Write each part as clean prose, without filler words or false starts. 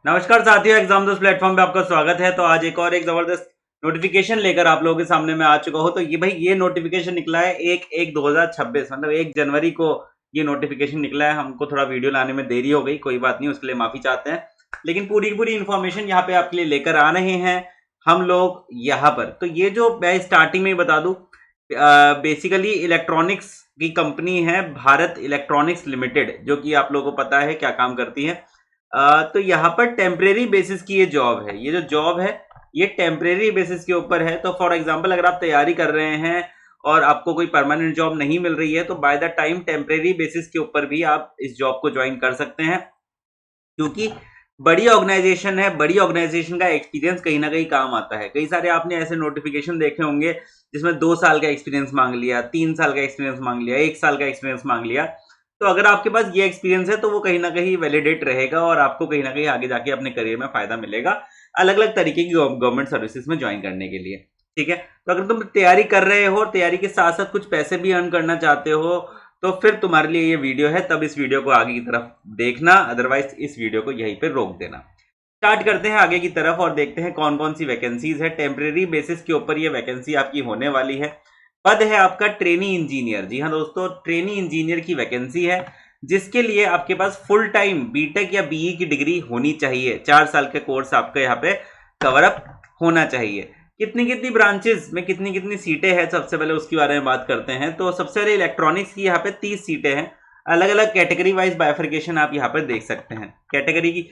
नमस्कार साथियों, एग्जाम दोस्त प्लेटफॉर्म पे आपका स्वागत है। तो आज एक जबरदस्त नोटिफिकेशन लेकर आप लोगों के सामने मैं आ चुका हूं। तो ये नोटिफिकेशन निकला है 1/1/2026, मतलब 1 जनवरी को ये नोटिफिकेशन निकला है। हमको थोड़ा वीडियो लाने में देरी हो गई, कोई बात नहीं, उसके लिए माफी चाहते हैं। लेकिन पूरी की पूरी इन्फॉर्मेशन यहाँ पे आपके लिए लेकर आ रहे हैं हम लोग यहाँ पर। तो ये जो मैं स्टार्टिंग में ही बता दूं, बेसिकली इलेक्ट्रॉनिक्स की कंपनी है भारत इलेक्ट्रॉनिक्स लिमिटेड, जो कि आप लोगों को पता है क्या काम करती है। तो यहाँ पर टेम्परेरी बेसिस की ये जॉब है। ये जो जॉब है ये टेम्परेरी बेसिस के ऊपर है। तो फॉर एग्जांपल अगर आप तैयारी कर रहे हैं और आपको कोई परमानेंट जॉब नहीं मिल रही है, तो by the time temporary basis के ऊपर भी आप इस जॉब को ज्वाइन कर सकते हैं, क्योंकि बड़ी ऑर्गेनाइजेशन है। बड़ी ऑर्गेनाइजेशन का एक्सपीरियंस कहीं ना कहीं काम आता है। कई सारे आपने ऐसे नोटिफिकेशन देखे होंगे जिसमें 2 साल का एक्सपीरियंस मांग लिया, 3 साल का एक्सपीरियंस मांग लिया, 1 साल का एक्सपीरियंस मांग लिया। तो अगर आपके पास ये एक्सपीरियंस है तो वो कहीं ना कहीं वैलिडेट रहेगा और आपको कहीं ना कहीं आगे जाके अपने करियर में फायदा मिलेगा अलग अलग तरीके की गवर्नमेंट सर्विसेज में ज्वाइन करने के लिए। ठीक है, तो अगर तुम तैयारी कर रहे हो और तैयारी के साथ साथ कुछ पैसे भी अर्न करना चाहते हो, तो फिर तुम्हारे लिए ये वीडियो है। तब इस वीडियो को आगे की तरफ देखना, अदरवाइज इस वीडियो को यहीं पे रोक देना। स्टार्ट करते हैं आगे की तरफ और देखते हैं कौन कौन सी वैकेंसीज है। टेम्परेरी बेसिस के ऊपर ये वैकेंसी आपकी होने वाली है। पद है आपका ट्रेनी इंजीनियर। जी हाँ दोस्तों, ट्रेनी इंजीनियर की वैकेंसी है, जिसके लिए आपके पास फुल टाइम बीटेक या बीई की डिग्री होनी चाहिए। 4 साल के कोर्स आपका यहाँ पे कवर अप होना चाहिए। कितनी कितनी ब्रांचेस में कितनी कितनी सीटें हैं, सबसे पहले उसके बारे में बात करते हैं। तो सबसे पहले इलेक्ट्रॉनिक्स की यहाँ पे 30 सीटें हैं। अलग अलग कैटेगरी वाइज बाइफर्केशन आप यहाँ पर देख सकते हैं। कैटेगरी की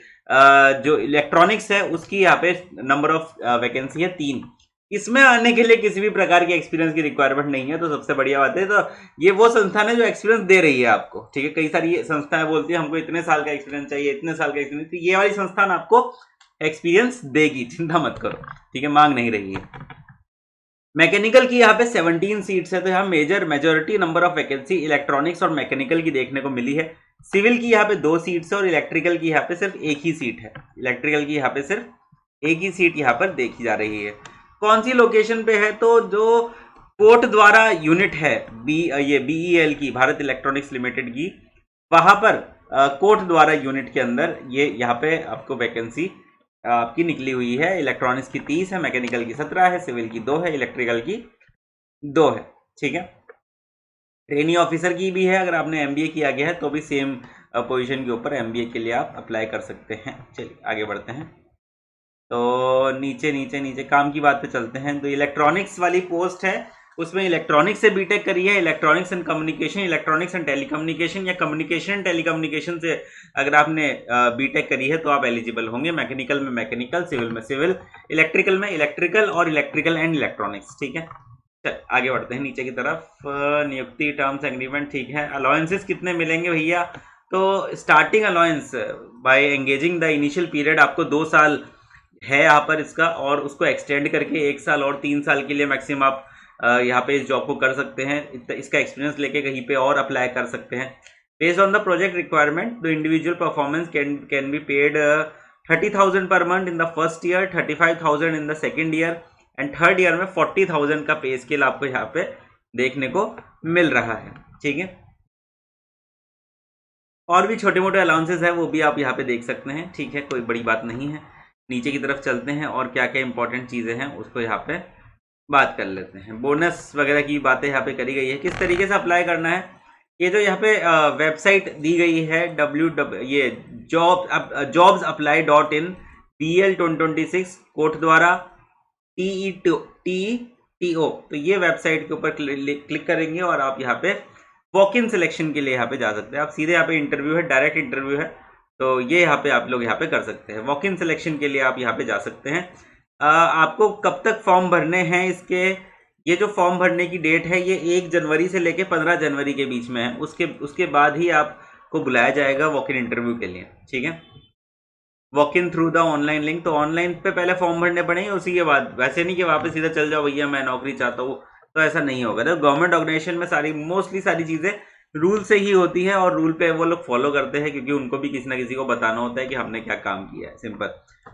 जो इलेक्ट्रॉनिक्स है उसकी यहाँ पे नंबर ऑफ वैकेंसी है 3। इसमें आने के लिए किसी भी प्रकार के एक्सपीरियंस की रिक्वायरमेंट नहीं है, तो सबसे बढ़िया बात है। तो ये वो संस्थान है जो एक्सपीरियंस दे रही है आपको। ठीक है, कई सारी संस्थाएं बोलती है हमको इतने साल का एक्सपीरियंस चाहिए, इतने साल का एक्सपीरियंस, तो ये वाली संस्थान आपको एक्सपीरियंस देगी, चिंता मत करो। ठीक है, मांग नहीं रही है। मैकेनिकल की यहाँ पे 17 सीट्स है, तो यहाँ majority number of vacancy electronics और मैकेनिकल की देखने को मिली है। सिविल की यहाँ पे 2 सीट्स है और इलेक्ट्रिकल की यहाँ पे सिर्फ एक ही सीट है। इलेक्ट्रिकल की यहाँ पे सिर्फ एक ही सीट यहाँ पर देखी जा रही है। कौन सी लोकेशन पे है, तो जो कोट द्वारा यूनिट है ये बीईएल की, भारत इलेक्ट्रॉनिक्स लिमिटेड की, वहां पर कोट द्वारा यूनिट के अंदर ये यहाँ पे आपको वैकेंसी आपकी निकली हुई है। इलेक्ट्रॉनिक्स की 30 है, मैकेनिकल की 17 है, सिविल की 2 है, इलेक्ट्रिकल की 2 है। ठीक है, ट्रेनी ऑफिसर की भी है। अगर आपने एमबीए किया गया है तो भी सेम पोजीशन के ऊपर एमबीए के लिए आप अप्लाई कर सकते हैं। चलिए आगे बढ़ते हैं। तो नीचे नीचे नीचे काम की बात पे चलते हैं। तो इलेक्ट्रॉनिक्स वाली पोस्ट है, उसमें इलेक्ट्रॉनिक्स से बीटेक करी है, electronics and communication, electronics and telecommunication या कम्युनिकेशन एंड टेलीकम्युनिकेशन से अगर आपने बीटेक करी है तो आप एलिजिबल होंगे। मैकेनिकल में मैकेनिकल, सिविल में सिविल, इलेक्ट्रिकल में इलेक्ट्रिकल और इलेक्ट्रिकल एंड इलेक्ट्रॉनिक्स। ठीक है, चल आगे बढ़ते हैं नीचे की तरफ। नियुक्ति, टर्म्स एग्रीमेंट, ठीक है। अलाउंसेस कितने मिलेंगे भैया, तो starting allowance by engaging the initial period आपको 2 साल है यहाँ पर इसका, और उसको एक्सटेंड करके 1 साल और 3 साल के लिए मैक्सिमम आप यहाँ पे इस जॉब को कर सकते हैं। इसका एक्सपीरियंस लेके कहीं पे और अप्लाई कर सकते हैं। Based on the project requirement the individual performance can be paid 30,000 per month in the first year, 35,000 in the second year and third year में 40,000 का पे स्केल आपको यहाँ पे देखने को मिल रहा है। ठीक है, और भी छोटे मोटे अलाउंसेस है, वो भी आप यहाँ पे देख सकते हैं। ठीक है, कोई बड़ी बात नहीं है। नीचे की तरफ चलते हैं और क्या क्या इंपॉर्टेंट चीज़ें हैं उसको यहाँ पे बात कर लेते हैं। बोनस वगैरह की बातें यहाँ पे करी गई है, किस तरीके से अप्लाई करना है। ये जो यहाँ पे वेबसाइट दी गई है ये जॉब्स अप्लाई .in BL2026 कोट द्वारा TETO, तो ये वेबसाइट के ऊपर क्लिक करेंगे और आप यहाँ पे वॉक इन सिलेक्शन के लिए यहाँ पे जा सकते हैं। आप सीधे यहाँ पे इंटरव्यू है, डायरेक्ट इंटरव्यू है, तो ये यहाँ पे आप लोग यहाँ पे कर सकते हैं। वॉक इन सिलेक्शन के लिए आप यहाँ पे जा सकते हैं। आपको कब तक फॉर्म भरने हैं इसके, ये जो फॉर्म भरने की डेट है ये 1 जनवरी से लेके 15 जनवरी के बीच में है। उसके बाद ही आपको बुलाया जाएगा वॉक इन इंटरव्यू के लिए। ठीक है, walk in through the online link, तो ऑनलाइन पे पहले फॉर्म भरने पड़ेंगे, उसी के बाद, वैसे नहीं कि वहाँ पे सीधा चल जाओ भैया मैं नौकरी चाहता हूँ, तो ऐसा नहीं होगा। तो गवर्नमेंट ऑर्गेनाइजेशन में मोस्टली सारी चीज़ें रूल से ही होती है और रूल पे वो लोग फॉलो करते हैं, क्योंकि उनको भी किसी ना किसी को बताना होता है कि हमने क्या काम किया है, सिंपल।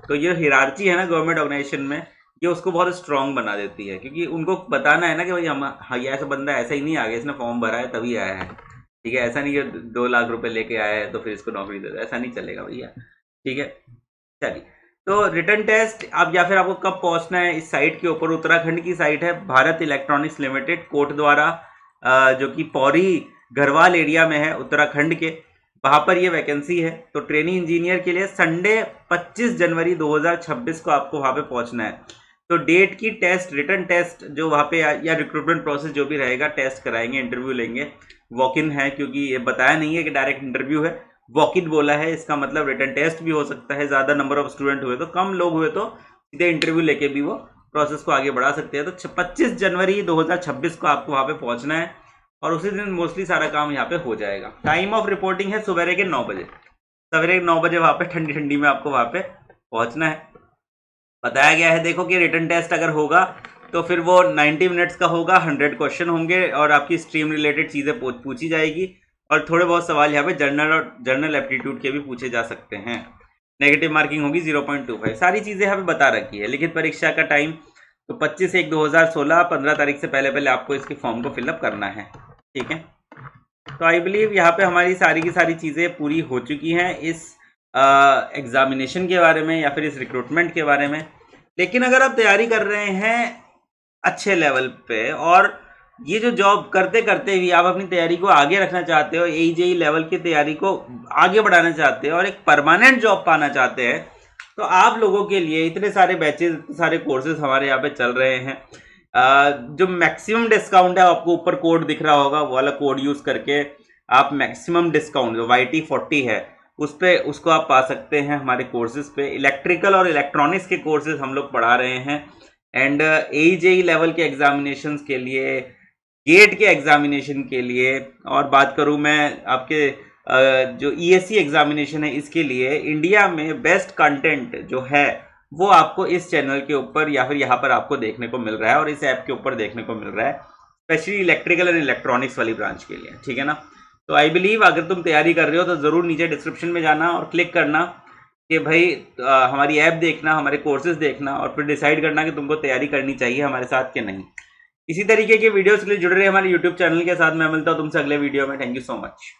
तो ये हिरार्ची है ना गवर्नमेंट ऑर्गेनाइजेशन में, ये उसको बहुत स्ट्रांग बना देती है, क्योंकि उनको बताना है ना कि भाई हम, हाँ ये ऐसा बंदा ऐसा ही नहीं आ गया, इसने फॉर्म भरा है तभी आया है। ठीक है, ऐसा नहीं कि 2 लाख रुपए लेके आया है तो फिर इसको नौकरी दे दो, ऐसा नहीं चलेगा भैया। ठीक है, चलिए, तो रिटर्न टेस्ट आप या फिर आपको कब पहुंचना है इस साइट के ऊपर, उत्तराखंड की साइट है भारत इलेक्ट्रॉनिक्स लिमिटेड कोट द्वारा, जो कि पौरी गढ़वाल एरिया में है उत्तराखंड के, वहां पर ये वैकेंसी है। तो ट्रेनिंग इंजीनियर के लिए संडे 25 जनवरी 2026 को आपको वहां पे पहुंचना है। तो डेट की टेस्ट, रिटर्न टेस्ट जो वहां पे या रिक्रूटमेंट प्रोसेस जो भी रहेगा, टेस्ट कराएंगे, इंटरव्यू लेंगे। वॉक इन है, क्योंकि ये बताया नहीं है कि डायरेक्ट इंटरव्यू है, वॉक इन बोला है, इसका मतलब रिटर्न टेस्ट भी हो सकता है। ज्यादा नंबर ऑफ स्टूडेंट हुए तो, कम लोग हुए तो सीधे इंटरव्यू लेके भी वो प्रोसेस को आगे बढ़ा सकते हैं। तो 25 जनवरी 2026 को आपको वहां पे पहुंचना है और उसी दिन मोस्टली सारा काम यहाँ पे हो जाएगा। टाइम ऑफ रिपोर्टिंग है सुबह के 9 बजे, सवेरे 9 बजे वहां पे ठंडी ठंडी में आपको वहां पे पहुंचना है। बताया गया है देखो कि रिटर्न टेस्ट अगर होगा तो फिर वो 90 मिनट्स का होगा, 100 क्वेश्चन होंगे और आपकी स्ट्रीम रिलेटेड चीज़ें पूछी जाएगी और थोड़े बहुत सवाल यहाँ पे जनरल और जनरल एप्टीट्यूड के भी पूछे जा सकते हैं। नेगेटिव मार्किंग होगी 0.25। सारी चीज़ें यहाँ पे बता रखी है। लिखित परीक्षा का टाइम तो 25/1/2016, 15 तारीख से पहले पहले आपको इसके फॉर्म को फिलअप करना है। ठीक है, तो आई बिलीव यहाँ पे हमारी सारी की सारी चीज़ें पूरी हो चुकी हैं इस एग्जामिनेशन के बारे में या फिर इस रिक्रूटमेंट के बारे में। लेकिन अगर आप तैयारी कर रहे हैं अच्छे लेवल पे और ये जो जॉब करते करते भी आप अपनी तैयारी को आगे रखना चाहते हो, AJE लेवल की तैयारी को आगे बढ़ाना चाहते हो और एक परमानेंट जॉब पाना चाहते हैं, तो आप लोगों के लिए इतने सारे बैचेस, इतने सारे कोर्सेज हमारे यहाँ पे चल रहे हैं। जो मैक्सिमम डिस्काउंट है, आपको ऊपर कोड दिख रहा होगा, वो वाला कोड यूज करके आप मैक्सिमम डिस्काउंट जो YT40 है उस पे उसको आप पा सकते हैं हमारे कोर्सेज पे। इलेक्ट्रिकल और इलेक्ट्रॉनिक्स के कोर्सेज हम लोग पढ़ा रहे हैं एंड AJE लेवल के एग्जामिनेशंस के लिए, गेट के एग्जामिनेशन के लिए, और बात करूं मैं आपके जो ESE एग्जामिनेशन है इसके लिए, इंडिया में बेस्ट कंटेंट जो है वो आपको इस चैनल के ऊपर या फिर यहाँ पर आपको देखने को मिल रहा है और इस ऐप के ऊपर देखने को मिल रहा है, स्पेशली इलेक्ट्रिकल और इलेक्ट्रॉनिक्स वाली ब्रांच के लिए। ठीक है ना, तो आई बिलीव अगर तुम तैयारी कर रहे हो तो ज़रूर नीचे डिस्क्रिप्शन में जाना और क्लिक करना कि भाई हमारी ऐप देखना, हमारे कोर्सेज देखना और फिर डिसाइड करना कि तुमको तैयारी करनी चाहिए हमारे साथ कि नहीं। इसी तरीके के वीडियोस के लिए जुड़े रहे हमारे यूट्यूब चैनल के साथ। मैं मिलता हूँ तुमसे अगले वीडियो में। Thank you so much.